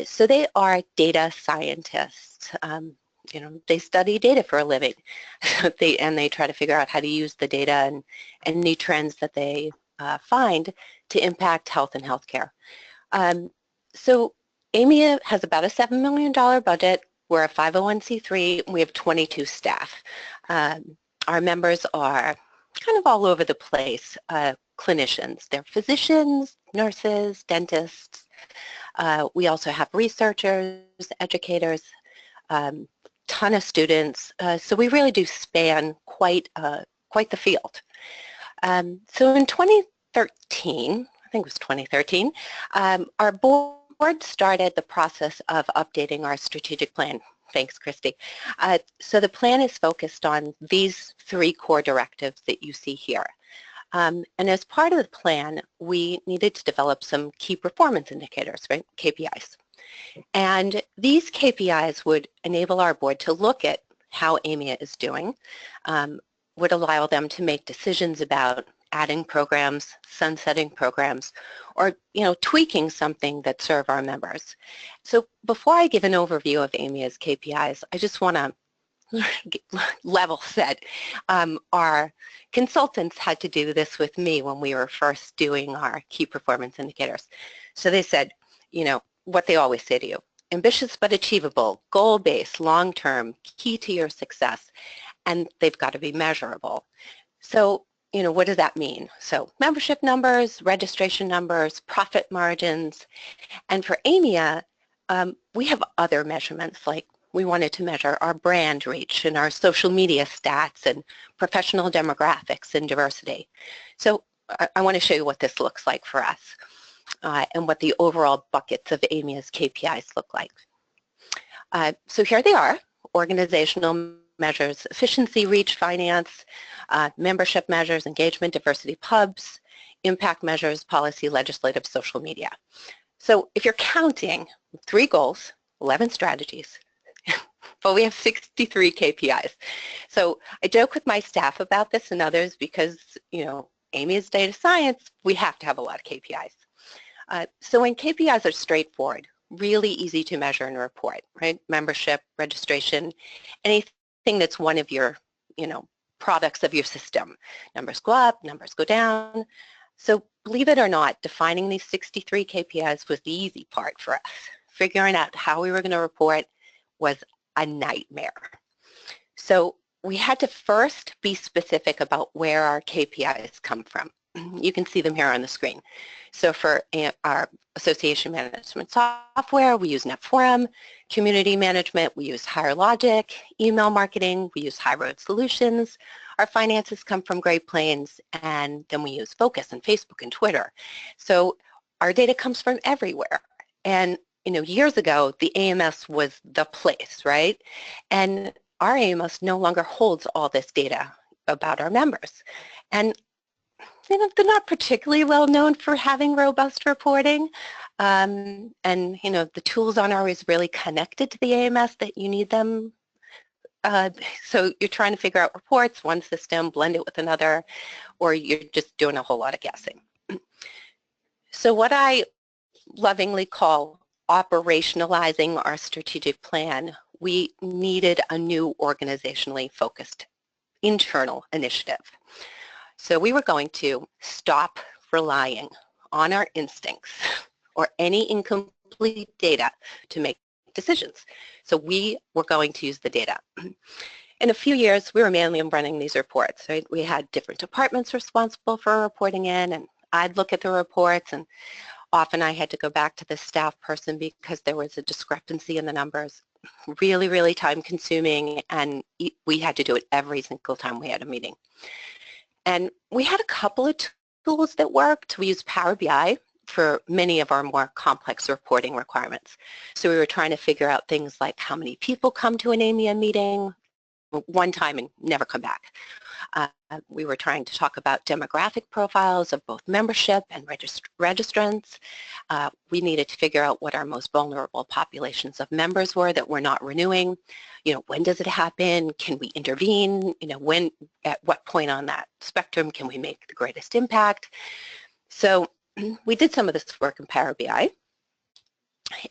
So they are data scientists. You know, they study data for a living. And they try to figure out how to use the data and new trends that they find to impact health and healthcare. So AMIA has about a $7 million budget. We're a 501c3. We have 22 staff. Our members are kind of all over the place, clinicians. They're physicians, nurses, dentists. We also have researchers, educators, ton of students. So we really do span quite the field. So in 2013, I think it was 2013, our board started the process of updating our strategic plan. Thanks, Christy. So the plan is focused on these 3 core directives that you see here. And as part of the plan, we needed to develop some key performance indicators, right, KPIs. And these KPIs would enable our board to look at how AMIA is doing, would allow them to make decisions about adding programs, sunsetting programs, or tweaking something that serve our members. So before I give an overview of AMIA's KPIs, I just want to level set. Our consultants had to do this with me when we were first doing our key performance indicators. So they said, what they always say to you, ambitious but achievable, goal-based, long-term, key to your success, and they've got to be measurable. So, what does that mean? So membership numbers, registration numbers, profit margins, and for AMIA, we have other measurements, like we wanted to measure our brand reach and our social media stats and professional demographics and diversity. So I want to show you what this looks like for us and what the overall buckets of AMIA's KPIs look like. So here they are: organizational measures, efficiency, reach, finance, membership measures, engagement, diversity, pubs, impact measures, policy, legislative, social media. So if you're counting 3 goals, 11 strategies, but we have 63 KPIs. So I joke with my staff about this and others because, AMIA's data science, we have to have a lot of KPIs. So when KPIs are straightforward, really easy to measure and report, right? Membership, registration, anything that's one of your, products of your system. Numbers go up, numbers go down. So believe it or not, defining these 63 KPIs was the easy part for us. Figuring out how we were going to report was a nightmare. So we had to first be specific about where our KPIs come from. You can see them here on the screen. So for our association management software, we use netFORUM. Community management, we use Higher Logic. Email marketing, we use High Road Solutions. Our finances come from Great Plains, and then we use Focus and Facebook and Twitter. So our data comes from everywhere. And years ago, the AMS was the place, right? And our AMS no longer holds all this data about our members. And they're not particularly well known for having robust reporting. And the tools aren't always really connected to the AMS that you need them. So you're trying to figure out reports, one system, blend it with another, or you're just doing a whole lot of guessing. So what I lovingly call operationalizing our strategic plan, we needed a new organizationally focused internal initiative. So we were going to stop relying on our instincts or any incomplete data to make decisions. So we were going to use the data. In a few years, we were mainly running these reports, right? We had different departments responsible for reporting in, and I'd look at the reports, and often I had to go back to the staff person because there was a discrepancy in the numbers. Really, really time consuming, and we had to do it every single time we had a meeting. And we had a couple of tools that worked. We used Power BI for many of our more complex reporting requirements. So we were trying to figure out things like how many people come to an AMIA meeting one time and never come back. We were trying to talk about demographic profiles of both membership and registrants. We needed to figure out what our most vulnerable populations of members were that we're not renewing. When does it happen? Can we intervene? At what point on that spectrum can we make the greatest impact? So we did some of this work in Power BI.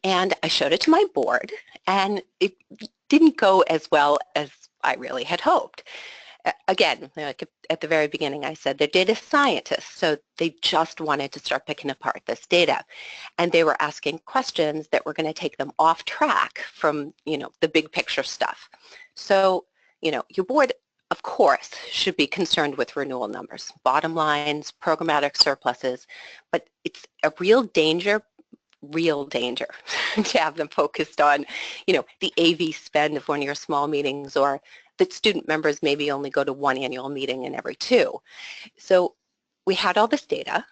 And I showed it to my board, and it didn't go as well as I really had hoped. Again, like at the very beginning, I said they're data scientists, so they just wanted to start picking apart this data. And they were asking questions that were going to take them off track from, the big picture stuff. So, your board, of course, should be concerned with renewal numbers, bottom lines, programmatic surpluses, but it's a real danger to have them focused on, the AV spend of one of your small meetings, or that student members maybe only go to one annual meeting in every 2. So we had all this data,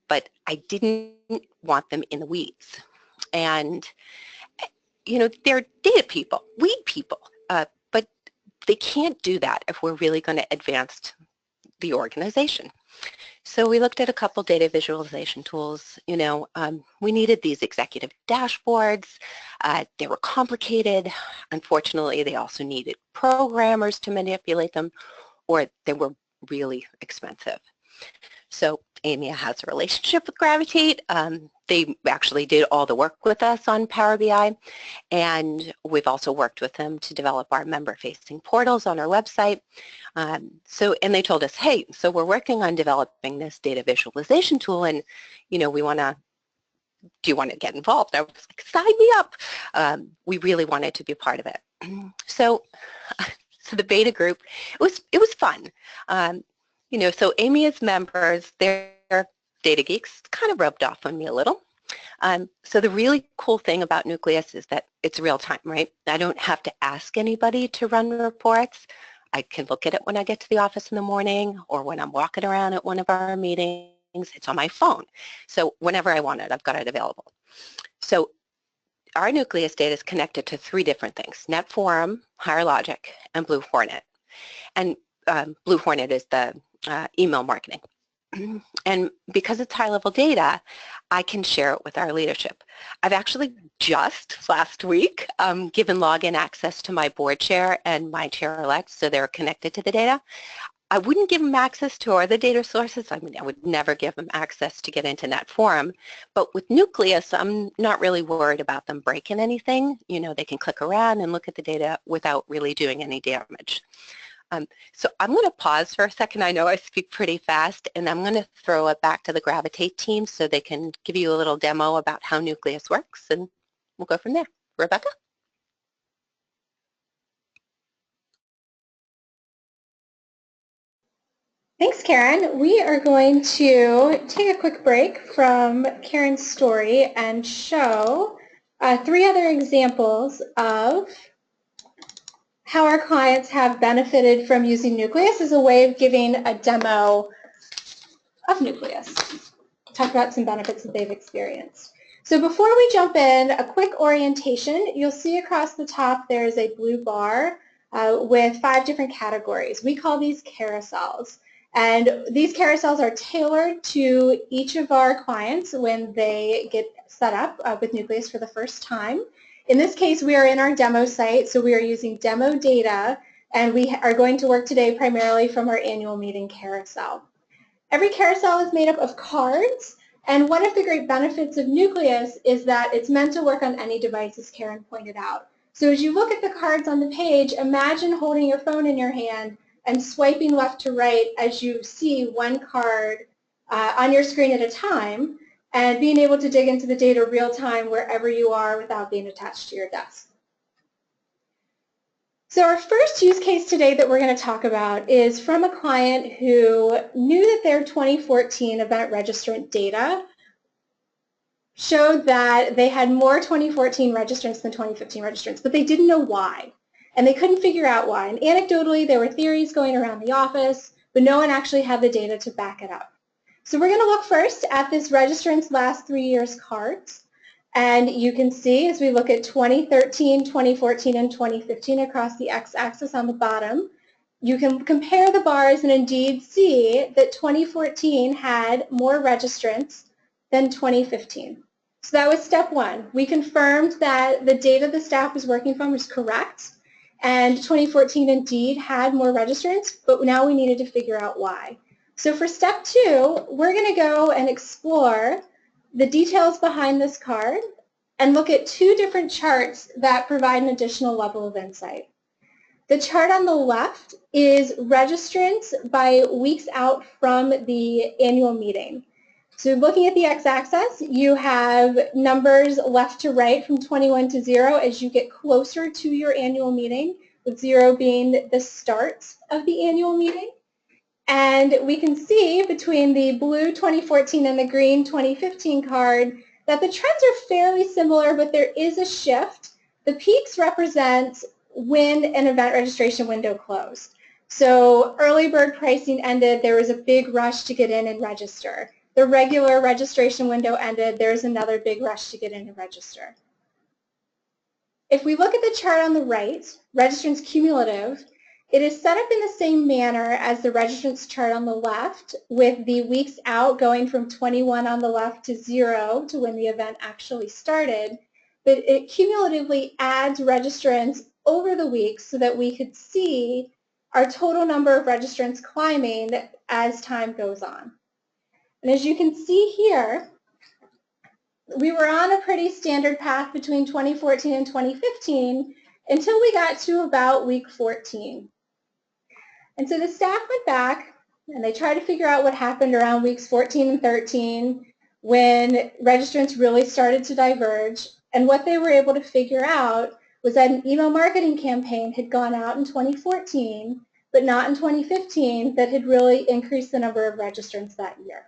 but I didn't want them in the weeds. And, they're data people, weed people, but they can't do that if we're really going to advance the organization. So we looked at a couple data visualization tools. We needed these executive dashboards. They were complicated. Unfortunately, they also needed programmers to manipulate them, or they were really expensive. So AMIA has a relationship with Gravitate. They actually did all the work with us on Power BI, and we've also worked with them to develop our member-facing portals on our website. And they told us, hey, so we're working on developing this data visualization tool, and we want to, do you want to get involved? I was like, sign me up. We really wanted to be a part of it. So the beta group, it was fun. So AMIA's members, they're data geeks, kind of rubbed off on me a little. So the really cool thing about Nucleus is that it's real time, right? I don't have to ask anybody to run reports. I can look at it when I get to the office in the morning, or when I'm walking around at one of our meetings. It's on my phone. So whenever I want it, I've got it available. So our Nucleus data is connected to 3 different things: netFORUM, Higher Logic, and Blue Hornet. And Blue Hornet is the email marketing. And because it's high-level data, I can share it with our leadership. I've actually just last week given login access to my board chair and my chair-elect, so they're connected to the data. I wouldn't give them access to other data sources. I mean, I would never give them access to get into netFORUM. But with Nucleus, I'm not really worried about them breaking anything. They can click around and look at the data without really doing any damage. So I'm going to pause for a second. I know I speak pretty fast, and I'm going to throw it back to the Gravitate team so they can give you a little demo about how Nucleus works, and we'll go from there. Rebecca? Thanks, Karen. We are going to take a quick break from Karen's story and show 3 other examples of how our clients have benefited from using Nucleus as a way of giving a demo of Nucleus. Talk about some benefits that they've experienced. So before we jump in, a quick orientation. You'll see across the top there is a blue bar with 5 different categories. We call these carousels. And these carousels are tailored to each of our clients when they get set up with Nucleus for the first time. In this case, we are in our demo site, so we are using demo data, and we are going to work today primarily from our annual meeting carousel. Every carousel is made up of cards, and one of the great benefits of Nucleus is that it's meant to work on any device, as Karen pointed out. So as you look at the cards on the page, imagine holding your phone in your hand and swiping left to right as you see one card on your screen at a time, and being able to dig into the data real time wherever you are without being attached to your desk. So our first use case today that we're going to talk about is from a client who knew that their 2014 event registrant data showed that they had more 2014 registrants than 2015 registrants, but they didn't know why. And they couldn't figure out why. And anecdotally, there were theories going around the office, but no one actually had the data to back it up. So we're going to look first at this registrant's last 3 years cards. And you can see as we look at 2013, 2014, and 2015 across the x-axis on the bottom, you can compare the bars and indeed see that 2014 had more registrants than 2015. So that was step 1. We confirmed that the data the staff was working from was correct, and 2014 indeed had more registrants, but now we needed to figure out why. So for step 2, we're going to go and explore the details behind this card and look at two different charts that provide an additional level of insight. The chart on the left is registrants by weeks out from the annual meeting. So looking at the x-axis, you have numbers left to right from 21 to 0 as you get closer to your annual meeting, with 0 being the start of the annual meeting. And we can see between the blue 2014 and the green 2015 card that the trends are fairly similar, but there is a shift. The peaks represent when an event registration window closed. So early bird pricing ended, there was a big rush to get in and register. The regular registration window ended, there's another big rush to get in and register. If we look at the chart on the right, registrants cumulative, it is set up in the same manner as the registrants chart on the left, with the weeks out going from 21 on the left to 0 to when the event actually started. But it cumulatively adds registrants over the weeks so that we could see our total number of registrants climbing as time goes on. And as you can see here, we were on a pretty standard path between 2014 and 2015 until we got to about week 14. And so the staff went back and they tried to figure out what happened around weeks 14 and 13 when registrants really started to diverge. And what they were able to figure out was that an email marketing campaign had gone out in 2014, but not in 2015, that had really increased the number of registrants that year.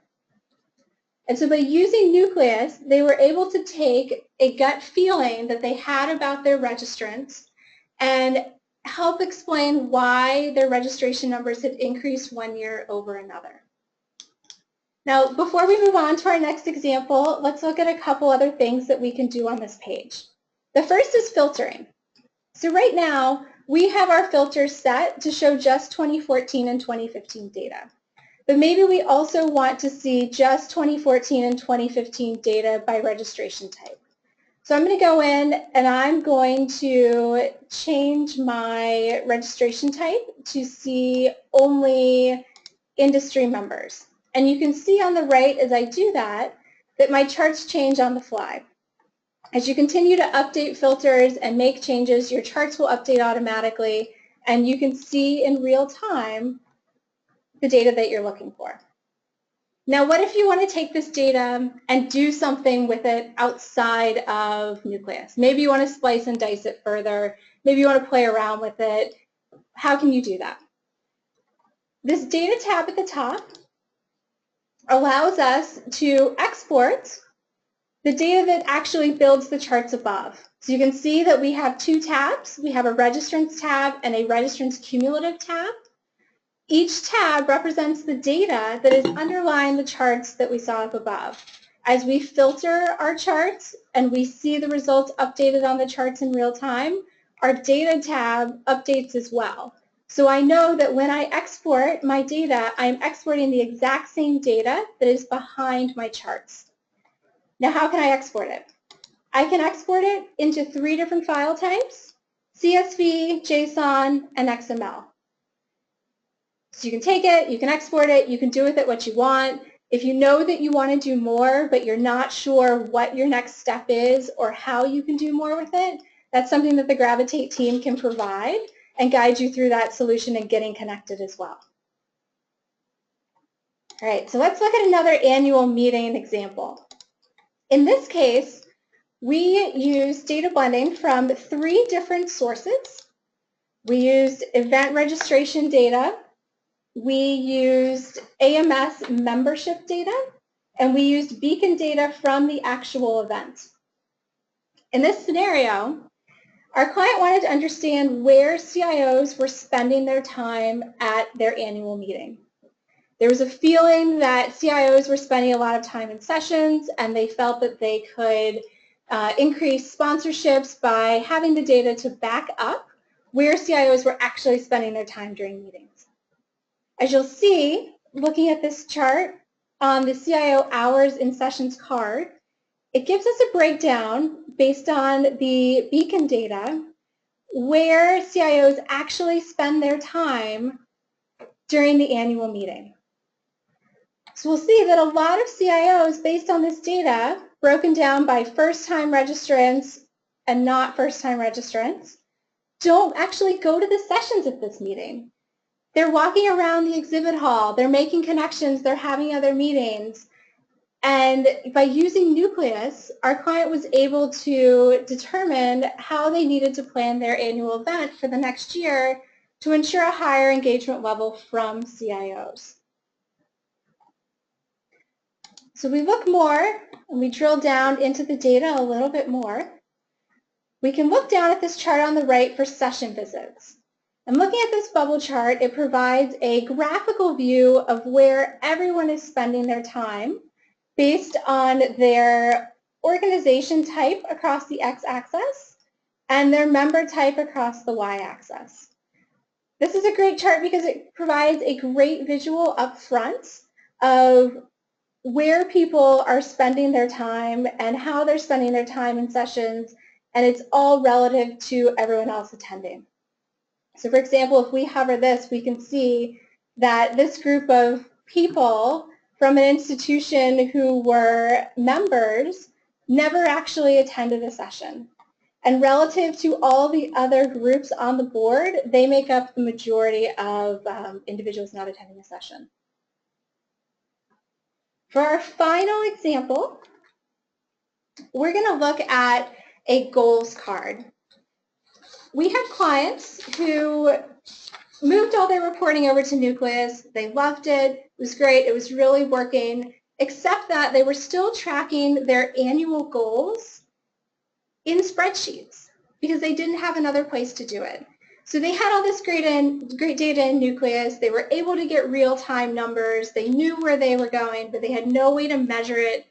And so by using Nucleus, they were able to take a gut feeling that they had about their registrants and help explain why their registration numbers had increased one year over another. Now, before we move on to our next example, let's look at a couple other things that we can do on this page. The first is filtering. So right now, we have our filters set to show just 2014 and 2015 data. But maybe we also want to see just 2014 and 2015 data by registration type. So I'm going to go in and I'm going to change my registration type to see only industry members. And you can see on the right as I do that my charts change on the fly. As you continue to update filters and make changes, your charts will update automatically and you can see in real time the data that you're looking for. Now, what if you want to take this data and do something with it outside of Nucleus? Maybe you want to splice and dice it further. Maybe you want to play around with it. How can you do that? This data tab at the top allows us to export the data that actually builds the charts above. So you can see that we have two tabs. We have a registrants tab and a registrants cumulative tab. Each tab represents the data that is underlying the charts that we saw up above. As we filter our charts and we see the results updated on the charts in real time, our data tab updates as well. So I know that when I export my data, I'm exporting the exact same data that is behind my charts. Now, how can I export it? I can export it into 3 different file types: CSV, JSON, and XML. So you can take it, you can export it, you can do with it what you want. If you know that you want to do more, but you're not sure what your next step is or how you can do more with it, that's something that the Gravitate team can provide and guide you through that solution and getting connected as well. All right, so let's look at another annual meeting example. In this case, we use data blending from 3 different sources. We used event registration data, we used AMS membership data, and we used beacon data from the actual event. In this scenario, our client wanted to understand where CIOs were spending their time at their annual meeting. There was a feeling that CIOs were spending a lot of time in sessions, and they felt that they could increase sponsorships by having the data to back up where CIOs were actually spending their time during meetings. As you'll see, looking at this chart on the CIO hours in sessions card, it gives us a breakdown based on the beacon data where CIOs actually spend their time during the annual meeting. So we'll see that a lot of CIOs, based on this data, broken down by first-time registrants and not first-time registrants, don't actually go to the sessions at this meeting. They're walking around the exhibit hall, they're making connections, they're having other meetings. And by using Nucleus, our client was able to determine how they needed to plan their annual event for the next year to ensure a higher engagement level from CIOs. So we look more and we drill down into the data a little bit more. We can look down at this chart on the right for session visits. And looking at this bubble chart, it provides a graphical view of where everyone is spending their time based on their organization type across the x-axis and their member type across the y-axis. This is a great chart because it provides a great visual up front of where people are spending their time and how they're spending their time in sessions, and it's all relative to everyone else attending. So for example, if we hover this, we can see that this group of people from an institution who were members never actually attended a session. And relative to all the other groups on the board, they make up the majority of individuals not attending a session. For our final example, we're going to look at a goals card. We had clients who moved all their reporting over to Nucleus. They loved it. It was great. It was really working, except that they were still tracking their annual goals in spreadsheets because they didn't have another place to do it. So they had all this great data in Nucleus. They were able to get real-time numbers. They knew where they were going, but they had no way to measure it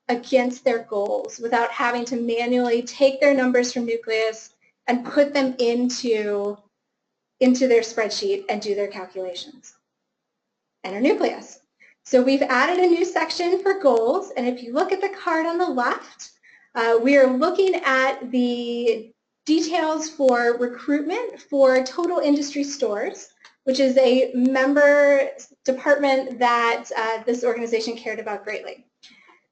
against their goals without having to manually take their numbers from Nucleus and put them into their spreadsheet and do their calculations. Enter Nucleus. So we've added a new section for goals, and if you look at the card on the left, we are looking at the details for recruitment for Total Industry Stores, which is a member department that this organization cared about greatly.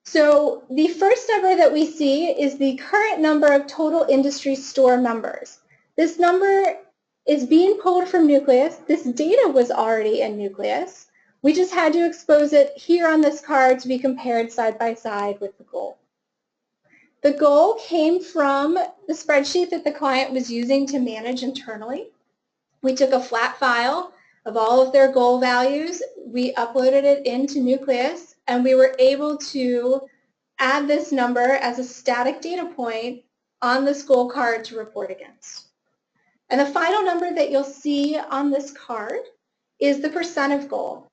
So the first number that we see is the current number of Total Industry Store members. This number is being pulled from Nucleus. This data was already in Nucleus. We just had to expose it here on this card to be compared side by side with the goal. The goal came from the spreadsheet that the client was using to manage internally. We took a flat file of all of their goal values. We uploaded it into Nucleus, and we were able to add this number as a static data point on this goal card to report against. And the final number that you'll see on this card is the percent of goal.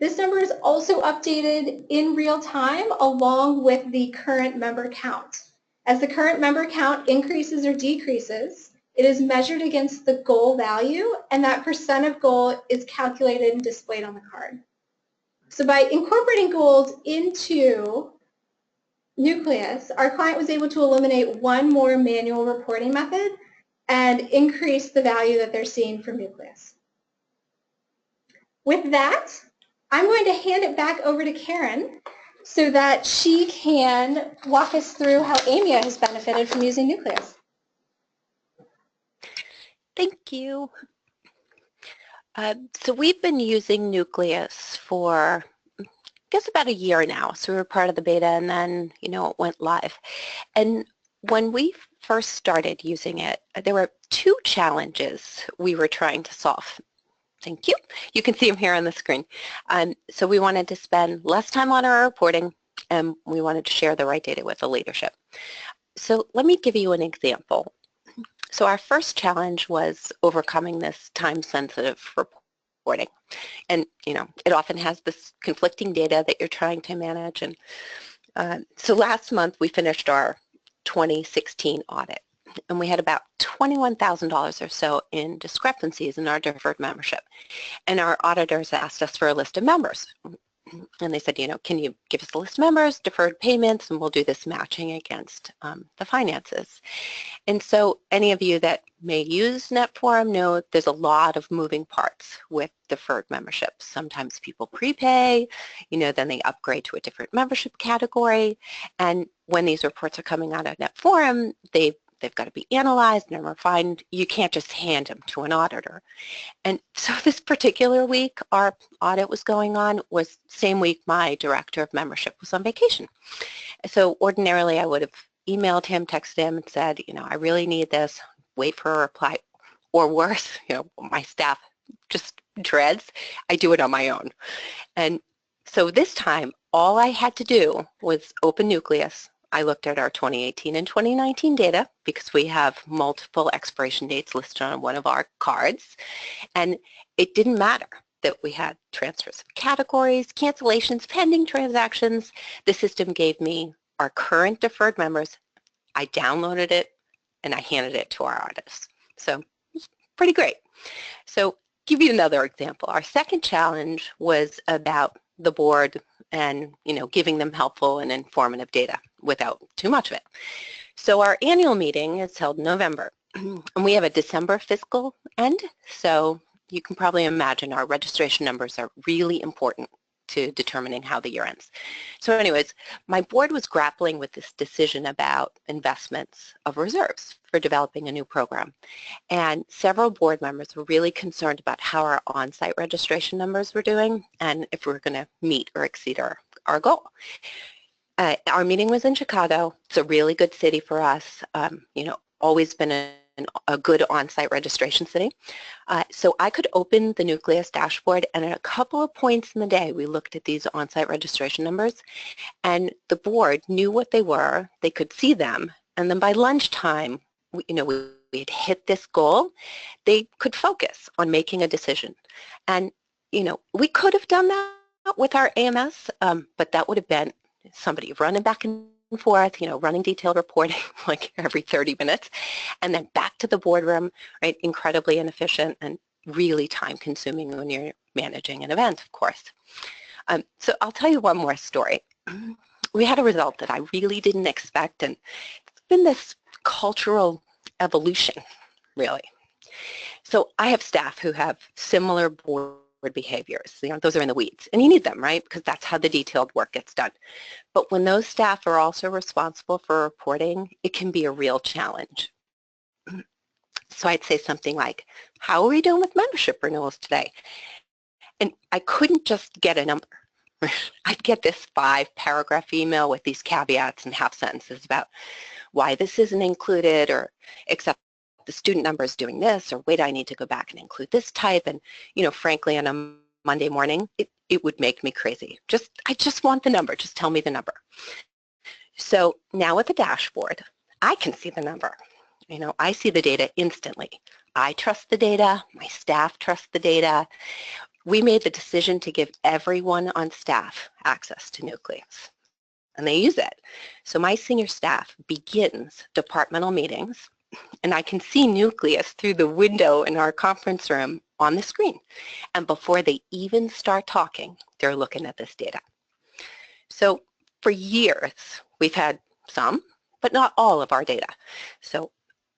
This number is also updated in real time along with the current member count. As the current member count increases or decreases, it is measured against the goal value, and that percent of goal is calculated and displayed on the card. So by incorporating goals into Nucleus, our client was able to eliminate one more manual reporting method and increase the value that they're seeing from Nucleus. With that, I'm going to hand it back over to Karen so that she can walk us through how AMIA has benefited from using Nucleus. Thank you. So we've been using Nucleus for, I guess, about a year now. So we were part of the beta, and then, it went live. And when we first started using it, there were two challenges we were trying to solve. Thank you. You can see them here on the screen. So we wanted to spend less time on our reporting, and we wanted to share the right data with the leadership. So let me give you an example. So our first challenge was overcoming this time-sensitive reporting. And, it often has this conflicting data that you're trying to manage. And so last month, we finished our 2016 audit, and we had about $21,000 or so in discrepancies in our deferred membership. And our auditors asked us for a list of members. And they said, can you give us a list of members, deferred payments, and we'll do this matching against the finances. And so any of you that may use netFORUM know there's a lot of moving parts with deferred memberships. Sometimes people prepay, then they upgrade to a different membership category. And when these reports are coming out of netFORUM, they've got to be analyzed and refined. You can't just hand them to an auditor. And so this particular week, our audit was going on, was same week my director of membership was on vacation. So ordinarily I would have emailed him, texted him and said, I really need this, wait for a reply. Or worse, my staff just dreads, I do it on my own. And so this time, all I had to do was open Nucleus. I looked at our 2018 and 2019 data because we have multiple expiration dates listed on one of our cards. And it didn't matter that we had transfers of categories, cancellations, pending transactions. The system gave me our current deferred members. I downloaded it and I handed it to our auditors. So it's pretty great. So give you another example. Our second challenge was about the board and giving them helpful and informative data without too much of it. So our annual meeting is held in November, and we have a December fiscal end, so you can probably imagine our registration numbers are really important to determining how the year ends. So anyways, my board was grappling with this decision about investments of reserves for developing a new program. And several board members were really concerned about how our on-site registration numbers were doing and if we were going to meet or exceed our goal. Our meeting was in Chicago. It's a really good city for us, always been a good on-site registration city. So I could open the Nucleus dashboard, and at a couple of points in the day, we looked at these on-site registration numbers, and the board knew what they were, they could see them, and then by lunchtime, we had hit this goal, they could focus on making a decision. And, we could have done that with our AMS, but that would have been somebody running back and forth, running detailed reporting like every 30 minutes, and then back to the boardroom, right? Incredibly inefficient and really time-consuming when you're managing an event, of course. So I'll tell you one more story. We had a result that I really didn't expect, and it's been this cultural evolution, really. So I have staff who have similar board behaviors. Those are in the weeds, and you need them, right? Because that's how the detailed work gets done. But when those staff are also responsible for reporting, it can be a real challenge. So I'd say something like, how are we doing with membership renewals today? And I couldn't just get a number. I'd get this 5-paragraph email with these caveats and half sentences about why this isn't included, or except the student number is doing this, or wait, I need to go back and include this type. And, frankly, on a Monday morning, it would make me crazy. I just want the number. Just tell me the number. So now with the dashboard, I can see the number. I see the data instantly. I trust the data. My staff trust the data. We made the decision to give everyone on staff access to Nucleus, and they use it. So my senior staff begins departmental meetings, and I can see Nucleus through the window in our conference room on the screen. And before they even start talking, they're looking at this data. So for years, we've had some, but not all of our data. So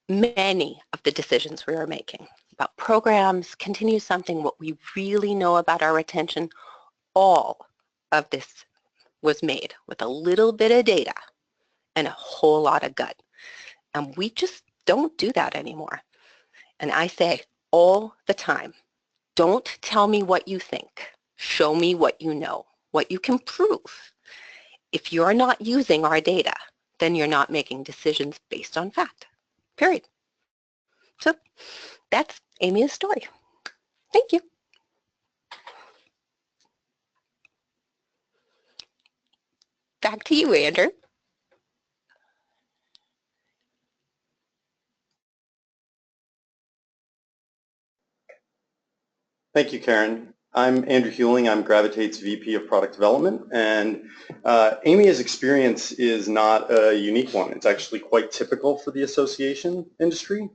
many of the decisions we are making about programs, continue something, what we really know about our retention, all of this was made with a little bit of data and a whole lot of gut. And we just don't do that anymore. And I say all the time, don't tell me what you think. Show me what you know, what you can prove. If you're not using our data, then you're not making decisions based on fact, period. So that's AMIA's story. Thank you. Back to you, Andrew. Thank you, Karen. I'm Andrew Huling. I'm Gravitate's VP of Product Development, and AMIA's experience is not a unique one. It's actually quite typical for the association industry,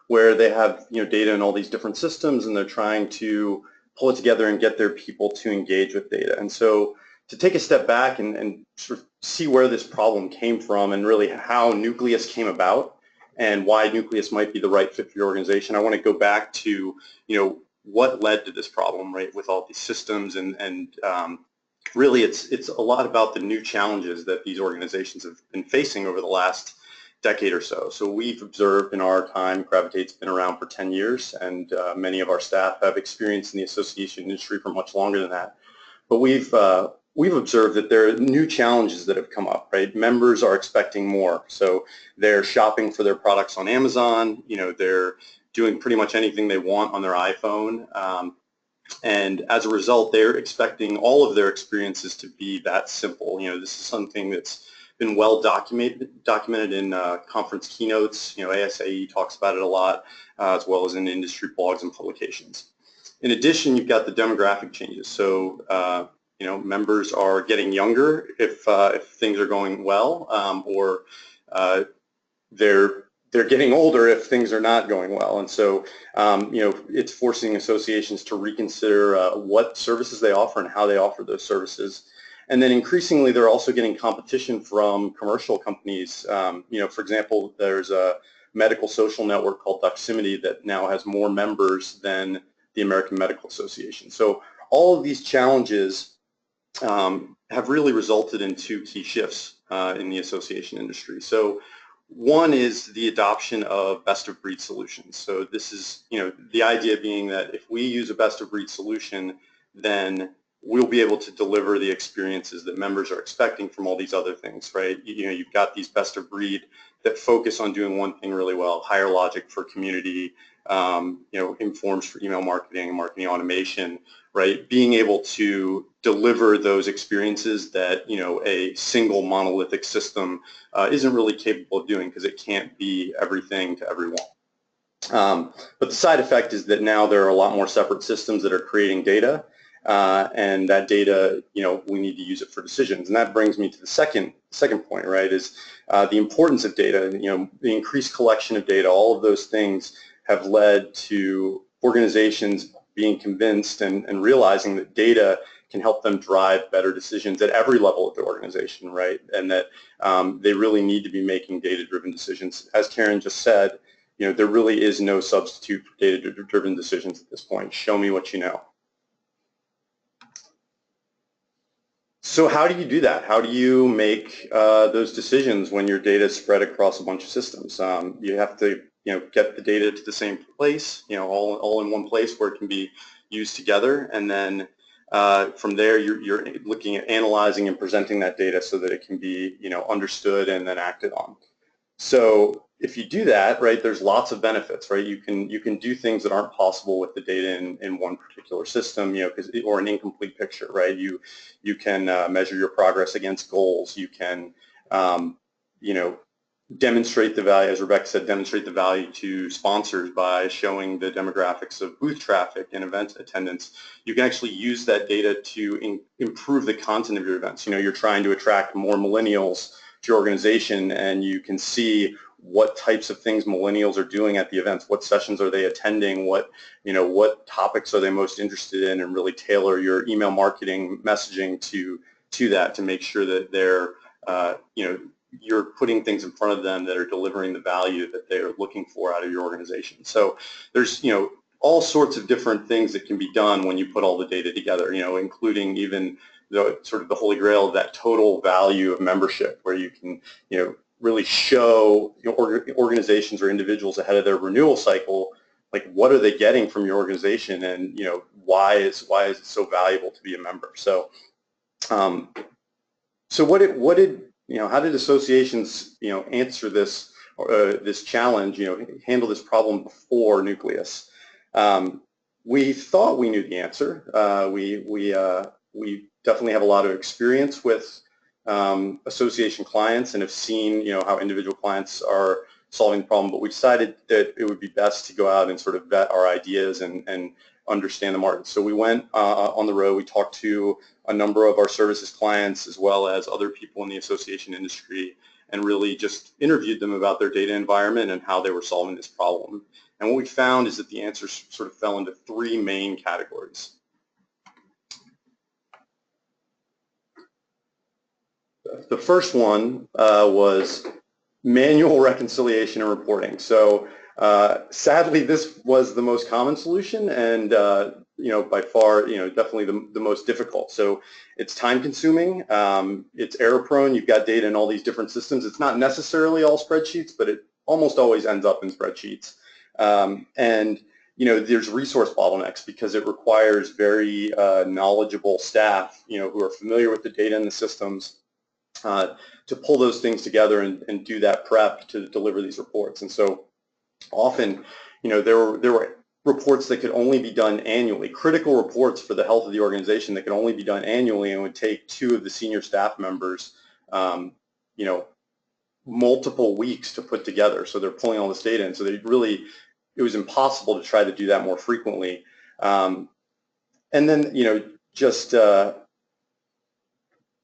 where they have data in all these different systems, and they're trying to pull it together and get their people to engage with data. And so to take a step back and sort of see where this problem came from and really how Nucleus came about and why Nucleus might be the right fit for your organization, I want to go back to, what led to this problem, right, with all these systems, and really it's a lot about the new challenges that these organizations have been facing over the last decade or so. So we've observed in our time, Gravitate's been around for 10 years, and many of our staff have experience in the association industry for much longer than that. But we've observed that there are new challenges that have come up, right? Members are expecting more. So they're shopping for their products on Amazon, they're doing pretty much anything they want on their iPhone. And as a result, they're expecting all of their experiences to be that simple. This is something that's been well documented in conference keynotes. ASAE talks about it a lot, as well as in industry blogs and publications. In addition, you've got the demographic changes. So, members are getting younger if things are going well, or they're getting older if things are not going well. And so, it's forcing associations to reconsider what services they offer and how they offer those services. And then increasingly, they're also getting competition from commercial companies. For example, there's a medical social network called Doximity that now has more members than the American Medical Association. So all of these challenges have really resulted in two key shifts in the association industry. So one is the adoption of best-of-breed solutions. So this is, the idea being that if we use a best-of-breed solution, then we'll be able to deliver the experiences that members are expecting from all these other things, right? You've got these best-of-breed that focus on doing one thing really well: higher logic for community, informs for email marketing and marketing automation, right? Being able to deliver those experiences that, a single monolithic system isn't really capable of doing, because it can't be everything to everyone. But the side effect is that now there are a lot more separate systems that are creating data, and that data, we need to use it for decisions. And that brings me to the second point, right, is the importance of data. The increased collection of data, all of those things have led to organizations being convinced and realizing that data can help them drive better decisions at every level of the organization, right? And that they really need to be making data-driven decisions. As Karen just said, there really is no substitute for data-driven decisions at this point. Show me what you know. So how do you do that? How do you make those decisions when your data is spread across a bunch of systems? You have to get the data to the same place, all in one place where it can be used together, and then from there you're looking at analyzing and presenting that data so that it can be understood and then acted on. So if you do that, right, there's lots of benefits, right? You can do things that aren't possible with the data in one particular system, or an incomplete picture, right? You can measure your progress against goals. You can demonstrate the value, as Rebecca said, demonstrate the value to sponsors by showing the demographics of booth traffic and event attendance. You can actually use that data to improve the content of your events. You're trying to attract more millennials to your organization, and you can see what types of things millennials are doing at the events, what sessions are they attending, what topics are they most interested in, and really tailor your email marketing messaging to that, to make sure that they're you're putting things in front of them that are delivering the value that they're looking for out of your organization. So there's all sorts of different things that can be done when you put all the data together, including even the sort of the holy grail of that total value of membership, where you can really show organizations or individuals ahead of their renewal cycle, like, what are they getting from your organization, and why is it so valuable to be a member. So how did associations answer this this challenge, handle this problem before Nucleus? We thought we knew the answer. We definitely have a lot of experience with association clients and have seen how individual clients are solving the problem, but we decided that it would be best to go out and sort of vet our ideas and understand the market. So we went on the road. We talked to a number of our services clients as well as other people in the association industry, and really just interviewed them about their data environment and how they were solving this problem. And what we found is that the answers sort of fell into three main categories. The first one was manual reconciliation and reporting. So sadly, this was the most common solution, and by far, definitely the most difficult. So it's time consuming, it's error prone, you've got data in all these different systems. It's not necessarily all spreadsheets, but it almost always ends up in spreadsheets. And there's resource bottlenecks because it requires very knowledgeable staff, who are familiar with the data and the systems to pull those things together and do that prep to deliver these reports. And so often, there were reports that could only be done annually, critical reports for the health of the organization that could only be done annually, and would take 2 of the senior staff members, multiple weeks to put together. So they're pulling all this data in. So it was impossible to try to do that more frequently. And then,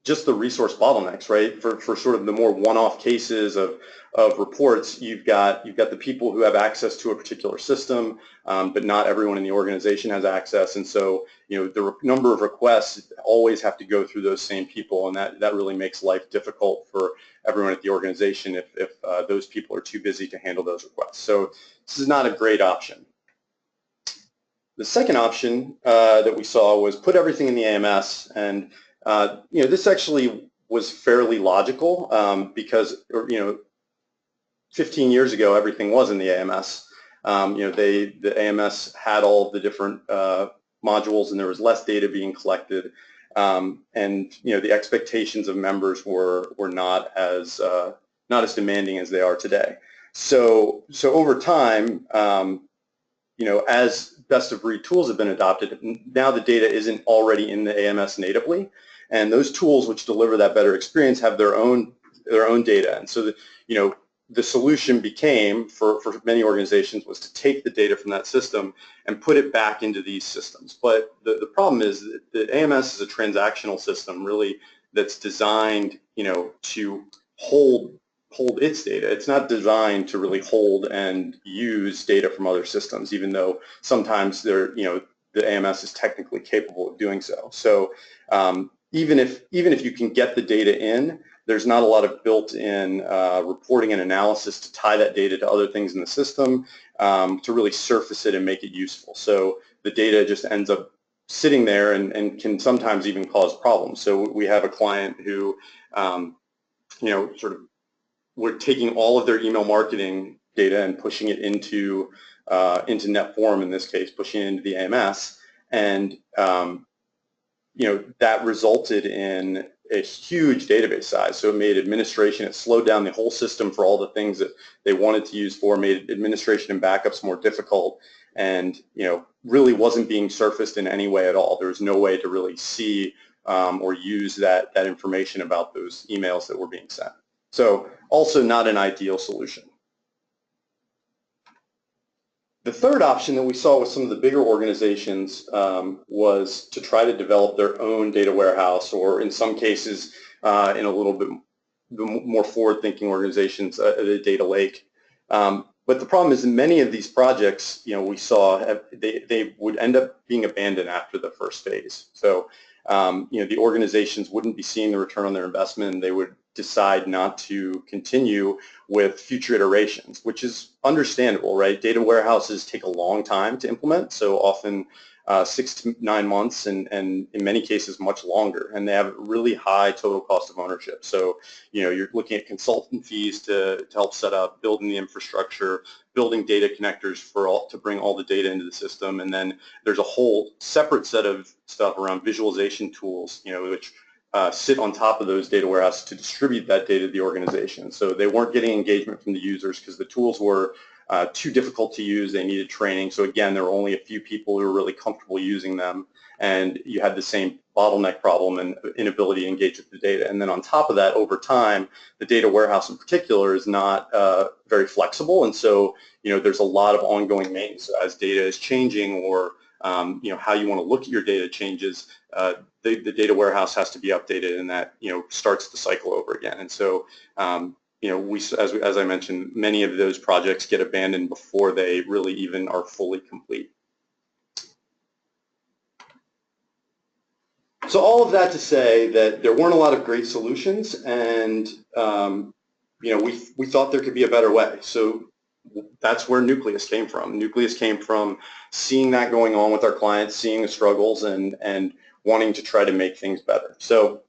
just the resource bottlenecks, right? For sort of the more one-off cases of reports, you've got the people who have access to a particular system, but not everyone in the organization has access, and so the number of requests always have to go through those same people, and that really makes life difficult for everyone at the organization if those people are too busy to handle those requests. So this is not a great option. The second option that we saw was put everything in the AMS, and this actually was fairly logical because 15 years ago everything was in the AMS. The AMS had all of the different modules, and there was less data being collected, and the expectations of members were not as demanding as they are today. So over time, as best of breed tools have been adopted, now the data isn't already in the AMS natively, and those tools which deliver that better experience have their own data. And so the solution became, for many organizations, was to take the data from that system and put it back into these systems. But the problem is that the AMS is a transactional system, really, that's designed to hold its data. It's not designed to really hold and use data from other systems, even though sometimes the AMS is technically capable of doing so. So even if you can get the data in, there's not a lot of built-in reporting and analysis to tie that data to other things in the system to really surface it and make it useful. So the data just ends up sitting there and can sometimes even cause problems. So we have a client who, we're taking all of their email marketing data and pushing it into netFORUM, in this case, pushing it into the AMS, and that resulted in a huge database size. So it made administration, it slowed down the whole system for all the things that they wanted to use for, made administration and backups more difficult, and really wasn't being surfaced in any way at all. There was no way to really see or use that information about those emails that were being sent. So also not an ideal solution. The third option that we saw with some of the bigger organizations was to try to develop their own data warehouse, or in some cases, in a little bit more forward-thinking organizations, a data lake. But the problem is, in many of these projects, we saw they would end up being abandoned after the first phase. So the organizations wouldn't be seeing the return on their investment, and they would decide not to continue with future iterations, which is understandable, right? Data warehouses take a long time to implement, so often 6 to 9 months, and in many cases much longer, and they have really high total cost of ownership. So you're looking at consultant fees to help set up, building the infrastructure, building data connectors to bring all the data into the system, and then there's a whole separate set of stuff around visualization tools, which sit on top of those data warehouses to distribute that data to the organization. So they weren't getting engagement from the users because the tools were too difficult to use. They needed training. So again, there were only a few people who were really comfortable using them, and you had the same bottleneck problem and inability to engage with the data. And then on top of that, over time, the data warehouse in particular is not very flexible, and so there's a lot of ongoing maintenance. So as data is changing, or how you want to look at your data changes, the data warehouse has to be updated, and that starts the cycle over again. And so as I mentioned, many of those projects get abandoned before they really even are fully complete. So all of that to say that there weren't a lot of great solutions, and we thought there could be a better way. So that's where Nucleus came from. Nucleus came from seeing that going on with our clients, seeing the struggles, and wanting to try to make things better. So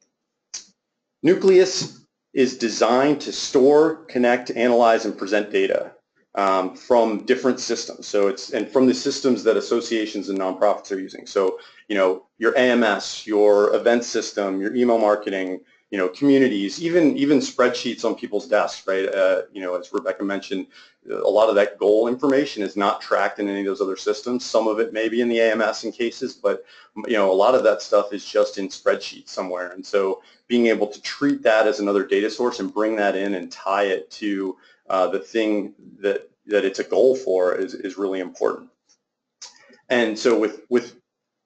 Nucleus is designed to store, connect, analyze, and present data from different systems. So and from the systems that associations and nonprofits are using. So, your AMS, your event system, your email marketing, communities, even spreadsheets on people's desks, right? As Rebecca mentioned, a lot of that goal information is not tracked in any of those other systems. Some of it may be in the AMS in cases, but a lot of that stuff is just in spreadsheets somewhere. And so being able to treat that as another data source and bring that in and tie it to the thing that it's a goal for is really important. And so with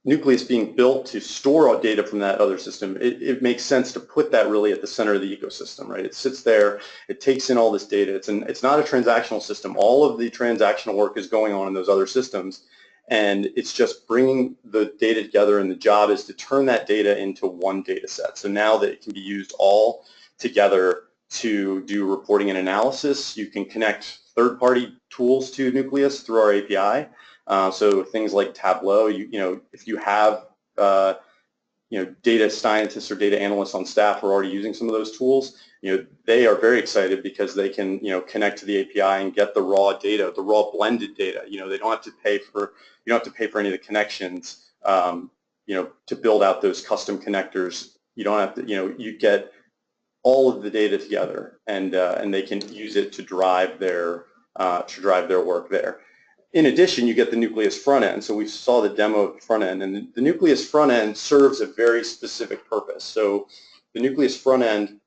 Nucleus being built to store data from that other system, it makes sense to put that really at the center of the ecosystem, right? It sits there, it takes in all this data. It's not a transactional system. All of the transactional work is going on in those other systems, and it's just bringing the data together, and the job is to turn that data into one data set. So now that it can be used all together to do reporting and analysis, you can connect third-party tools to Nucleus through our API. So things like Tableau, if you have data scientists or data analysts on staff who are already using some of those tools, they are very excited because they can connect to the API and get the raw data, the raw blended data. They don't have to pay for any of the connections to build out those custom connectors. You don't have to you get all of the data together, and they can use it to drive their work there. In addition, you get the Nucleus front end. So we saw the demo of the front end, and the Nucleus front end serves a very specific purpose. So the Nucleus front end,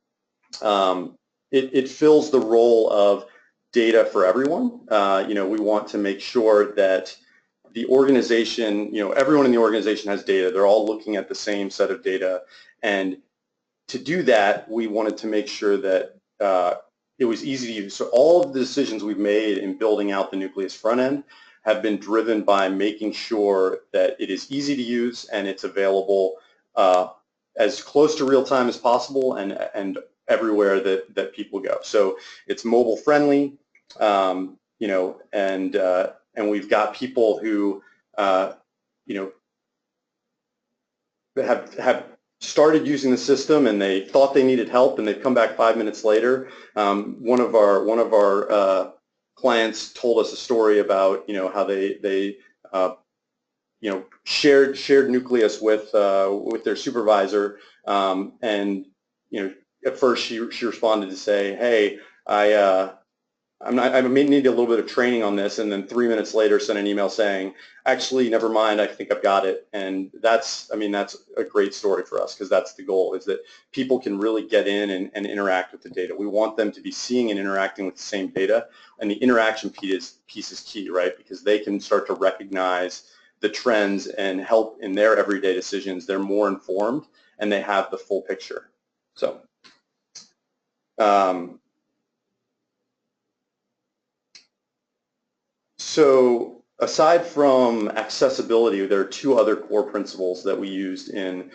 it fills the role of data for everyone. We want to make sure that the organization, everyone in the organization has data. They're all looking at the same set of data, and to do that, we wanted to make sure that it was easy to use. So all of the decisions we've made in building out the Nucleus front end have been driven by making sure that it is easy to use and it's available as close to real time as possible and everywhere that people go. So it's mobile friendly, and we've got people who have started using the system and they thought they needed help and they've come back 5 minutes later. One of our clients told us a story about how they shared Nucleus with their supervisor, and at first she responded to say, hey, I may need a little bit of training on this, and then 3 minutes later sent an email saying, actually, never mind, I think I've got it. And that's a great story for us, because that's the goal, is that people can really get in and interact with the data. We want them to be seeing and interacting with the same data, and the interaction piece is key, right? Because they can start to recognize the trends and help in their everyday decisions. They're more informed and they have the full picture. So aside from accessibility, there are two other core principles that we used in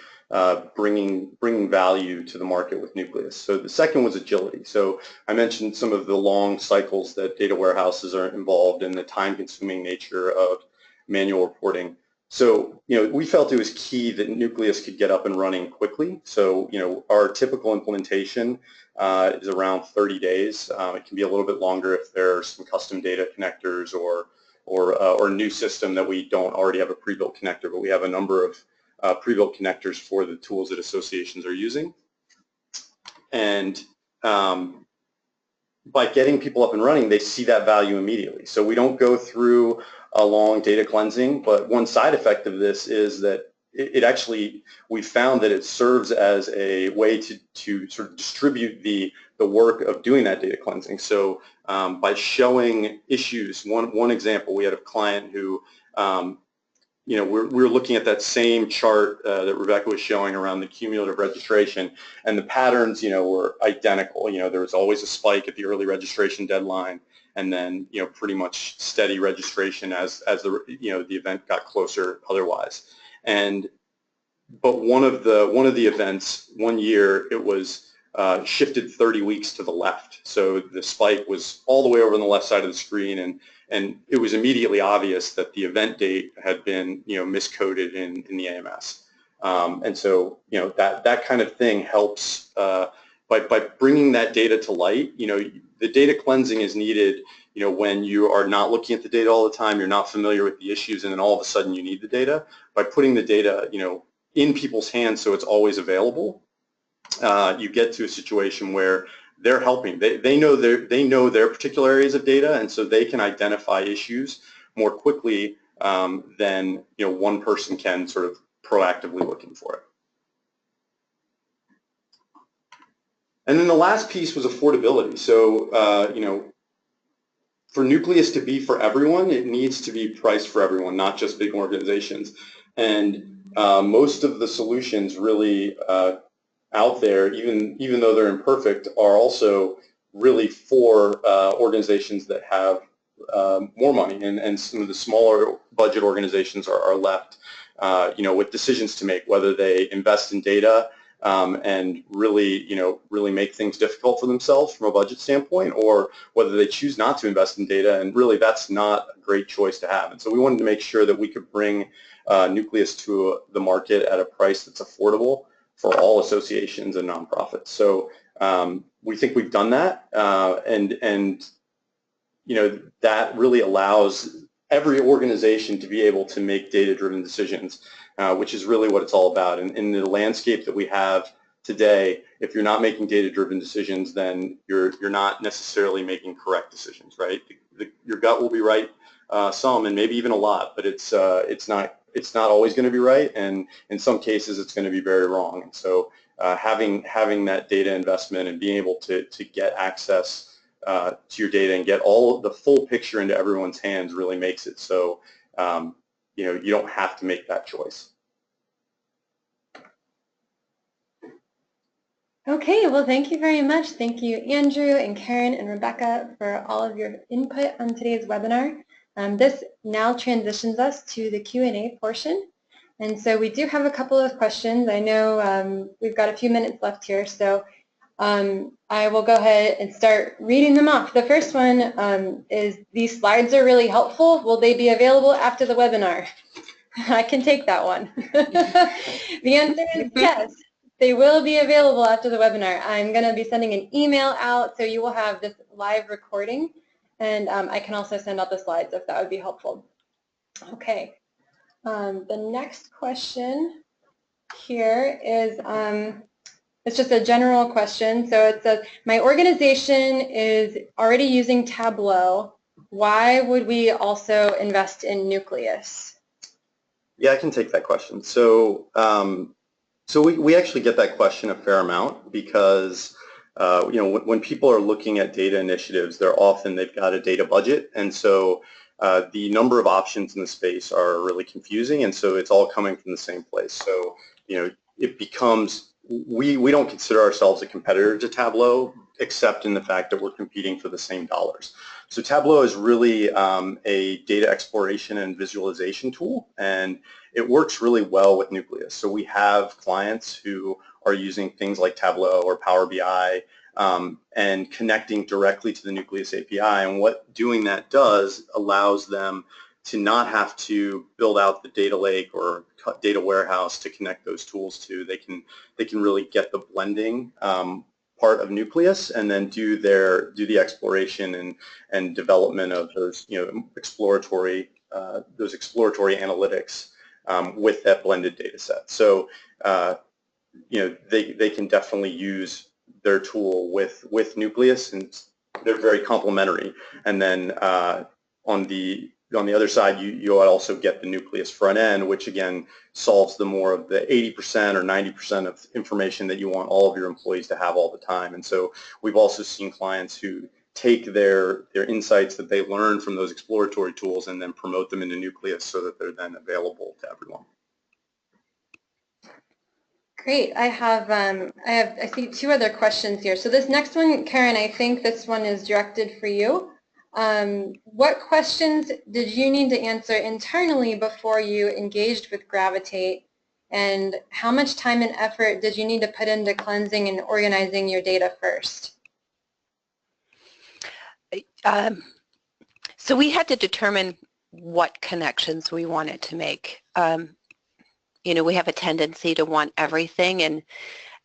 bringing value to the market with Nucleus. So the second was agility. So I mentioned some of the long cycles that data warehouses are involved in, the time-consuming nature of manual reporting. So we felt it was key that Nucleus could get up and running quickly. So our typical implementation is around 30 days. It can be a little bit longer if there's some custom data connectors or a new system that we don't already have a pre-built connector, but we have a number of pre-built connectors for the tools that associations are using. And by getting people up and running, they see that value immediately. So we don't go through a long data cleansing, but one side effect of this is that it actually, we found that it serves as a way to sort of distribute the work of doing that data cleansing. So by showing issues, one example, we had a client who, we're looking at that same chart that Rebecca was showing around the cumulative registration, and the patterns, were identical. There was always a spike at the early registration deadline, and then, pretty much steady registration as the event got closer otherwise. And but one of the events, one year, it was shifted 30 weeks to the left. So the spike was all the way over on the left side of the screen, and it was immediately obvious that the event date had been, miscoded in the AMS. And so, that kind of thing helps by bringing that data to light. The data cleansing is needed, when you are not looking at the data all the time, you're not familiar with the issues, and then all of a sudden you need the data. By putting the data, in people's hands so it's always available, you get to a situation where they're helping. They know their particular areas of data, and so they can identify issues more quickly than one person can sort of proactively looking for it. And then the last piece was affordability. So for Nucleus to be for everyone, it needs to be priced for everyone, not just big organizations. And most of the solutions really out there, even though they're imperfect, are also really for organizations that have more money, and some of the smaller budget organizations are left with decisions to make, whether they invest in data and really make things difficult for themselves from a budget standpoint, or whether they choose not to invest in data, and really that's not a great choice to have. And so we wanted to make sure that we could bring Nucleus to the market at a price that's affordable for all associations and nonprofits. So we think we've done that, and that really allows every organization to be able to make data-driven decisions, which is really what it's all about. And in the landscape that we have today, if you're not making data-driven decisions, then you're not necessarily making correct decisions, right? Your gut will be right some, and maybe even a lot, but it's not always going to be right, and in some cases it's going to be very wrong. And so having that data investment and being able to get access to your data and get all of the full picture into everyone's hands really makes it so you don't have to make that choice. Okay, well, thank you very much. Thank you, Andrew and Karen and Rebecca, for all of your input on today's webinar. This now transitions us to the Q&A portion. And so we do have a couple of questions. I know we've got a few minutes left here, so I will go ahead and start reading them off. The first one is, these slides are really helpful. Will they be available after the webinar? I can take that one. The answer is yes. They will be available after the webinar. I'm going to be sending an email out, so you will have this live recording, and I can also send out the slides if that would be helpful. Okay. The next question here is, it's just a general question. So it says, my organization is already using Tableau. Why would we also invest in Nucleus? Yeah, I can take that question. So we actually get that question a fair amount because when people are looking at data initiatives, they've got a data budget, and so the number of options in the space are really confusing, and so it's all coming from the same place. So it becomes, we don't consider ourselves a competitor to Tableau, except in the fact that we're competing for the same dollars. So Tableau is really a data exploration and visualization tool, and it works really well with Nucleus. So we have clients who are using things like Tableau or Power BI and connecting directly to the Nucleus API, and what doing that does allows them to not have to build out the data lake or data warehouse to connect those tools to. They can really get the blending part of Nucleus and then do the exploration and development of those exploratory analytics with that blended data set. So they can definitely use their tool with Nucleus, and they're very complementary. And then on the other side, you also get the Nucleus front end, which again solves the more of the 80% or 90% of information that you want all of your employees to have all the time. And so we've also seen clients who take their insights that they learn from those exploratory tools and then promote them into Nucleus so that they're then available to everyone. Great. I see two other questions here. So this next one, Karen, I think this one is directed for you. What questions did you need to answer internally before you engaged with Gravitate, and how much time and effort did you need to put into cleansing and organizing your data first? So we had to determine what connections we wanted to make. We have a tendency to want everything, and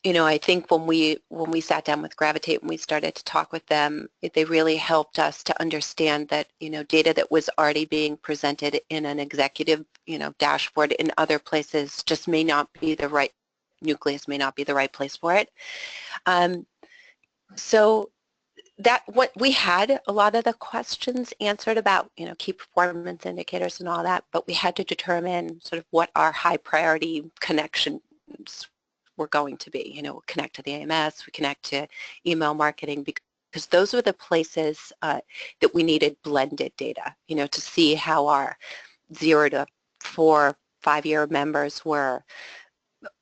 I think when we sat down with Gravitate and we started to talk with them, they really helped us to understand that data that was already being presented in an executive dashboard in other places just may not be the right, Nucleus may not be the right place for it. So that what we had a lot of the questions answered about key performance indicators and all that, but we had to determine sort of what our high priority connections were going to be. We connect to the AMS, we connect to email marketing, because those were the places that we needed blended data, to see how our 0 to 4, 5-year members were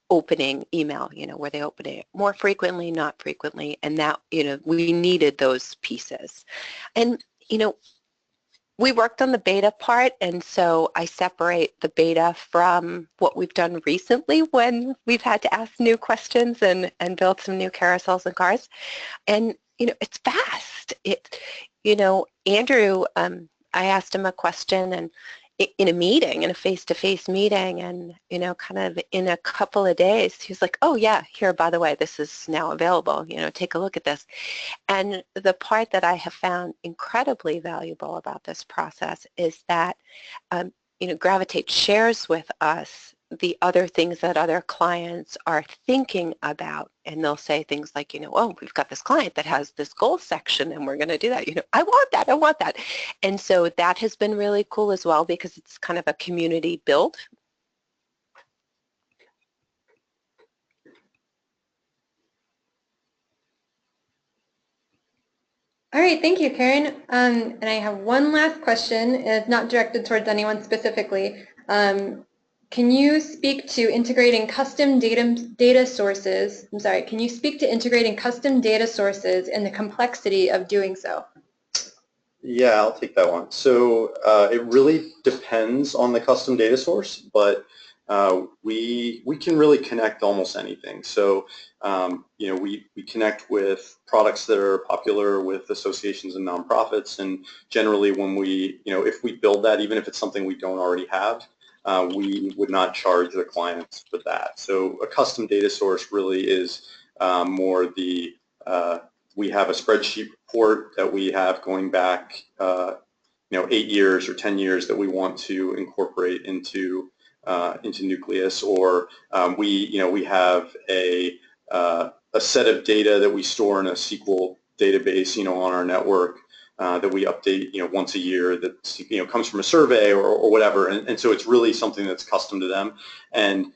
opening email, were they opening it more frequently, not frequently, and that, we needed those pieces. And, we worked on the beta part, and so I separate the beta from what we've done recently when we've had to ask new questions and build some new carousels and cars. And, it's fast. Andrew, I asked him a question and in a meeting, in a face-to-face meeting, and kind of in a couple of days, he was like, oh yeah, here, by the way, this is now available, take a look at this. And the part that I have found incredibly valuable about this process is that, Gravitate shares with us the other things that other clients are thinking about, and they'll say things like, oh, we've got this client that has this goal section and we're going to do that, I want that. And so that has been really cool as well, because it's kind of a community build. All right, thank you, Karen. And I have one last question. It's not directed towards anyone specifically. Can you speak to integrating custom data sources? I'm sorry, can you speak to integrating custom data sources and the complexity of doing so? Yeah, I'll take that one. So it really depends on the custom data source, but we can really connect almost anything. So we connect with products that are popular with associations and nonprofits, and generally when we, if we build that, even if it's something we don't already have, we would not charge the clients for that. So a custom data source really is more the, we have a spreadsheet report that we have going back 8 years or 10 years that we want to incorporate into Nucleus, or we have a set of data that we store in a SQL database on our network that we update once a year, that comes from a survey or whatever, and so it's really something that's custom to them. And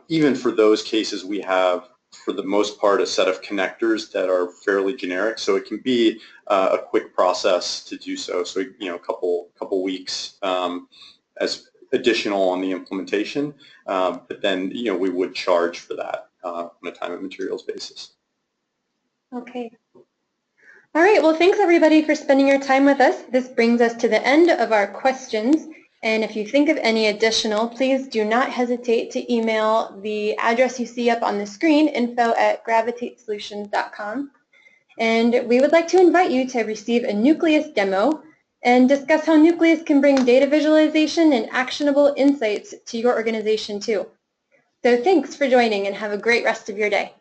even for those cases, we have, for the most part, a set of connectors that are fairly generic, so it can be a quick process to do so. So a couple weeks as additional on the implementation, but then we would charge for that on a time and materials basis. Okay. All right, well, thanks everybody for spending your time with us. This brings us to the end of our questions, and if you think of any additional, please do not hesitate to email the address you see up on the screen, info@gravitatesolutions.com. And we would like to invite you to receive a Nucleus demo and discuss how Nucleus can bring data visualization and actionable insights to your organization too. So thanks for joining, and have a great rest of your day.